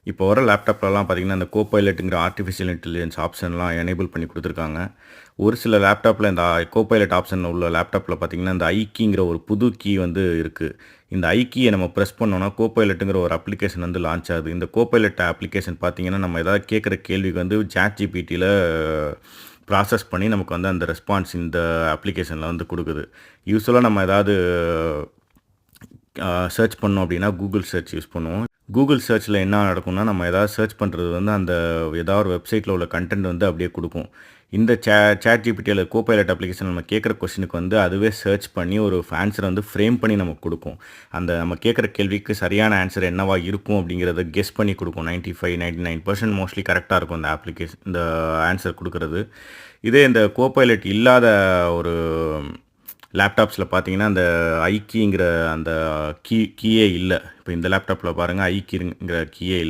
இப்போ வர லேப்டாப்லலாம் பார்த்தீங்கன்னா, இந்த கோபைலட்டுங்கிற ஆர்ட்டிஃபிஷியல் இன்டெலிஜென்ஸ் ஆப்ஷன்லாம் எனேபிள் பண்ணி குடுத்துருக்காங்க. ஒரு சில லேப்டாப்ல இந்த கோபைலட் ஆப்ஷன் உள்ள லேப்டாப்ல பார்த்தீங்கன்னா, இந்த ஐகீங்கிற ஒரு புது கீ வந்து இருக்கு. இந்த ஐகீய நம்ம பிரஸ் பண்ணோம்னா, கோபைலட்டுங்கிற ஒரு அப்ளிகேஷன் வந்து லான்ச் ஆகுது. இந்த கோபைலட் அப்ளிகேஷன் பார்த்தீங்கன்னா, நம்ம ஏதாவது கேட்குற கேள்விக்கு வந்து ChatGPTல ப்ராசஸ் பண்ணி நமக்கு வந்து அந்த ரெஸ்பான்ஸ் இந்த அப்ளிகேஷன்ல வந்து குடுக்குது. யூசுவலா நம்ம ஏதாவது சர்ச் பண்ணோம் அப்படின்னா, கூகுள் சர்ச் யூஸ் பண்ணுவோம். கூகுள் சர்ச்ல என்ன நடக்கும்னா, நம்ம ஏதாவது சர்ச் பண்றது வந்து அந்த ஏதாவது ஒரு வெப்சைட்ல உள்ள கன்டென்ட் வந்து அப்படியே குடுக்கும். இந்த ChatGPT அல்லது கோபைலட் அப்ளிகேஷன் நம்ம கேட்குற கொஸ்டினுக்கு வந்து அதுவே சர்ச் பண்ணி ஒரு ஆன்ஸர வந்து ஃப்ரேம் பண்ணி நமக்கு குடுக்கும். அந்த நம்ம கேட்குற கேள்விக்கு சரியான ஆன்ஸர் என்னவா இருக்கும் அப்படிங்கிறத கெஸ் பண்ணி குடுக்கும். 95, 99% மோஸ்ட்லி கரெக்ட்டா இருக்கும் இந்த ஆன்ஸர் குடுக்குறது. இதே இந்த கோபைலட் இல்லாத ஒரு லேப்டாப்ஸில பார்த்தீங்கன்னா, அந்த ஐகீங்கிற அந்த கீயே இல்ல. இப்ப இந்த லேப்டாப்ல பாருங்க ஐகீங்கிற கீயே இல்ல.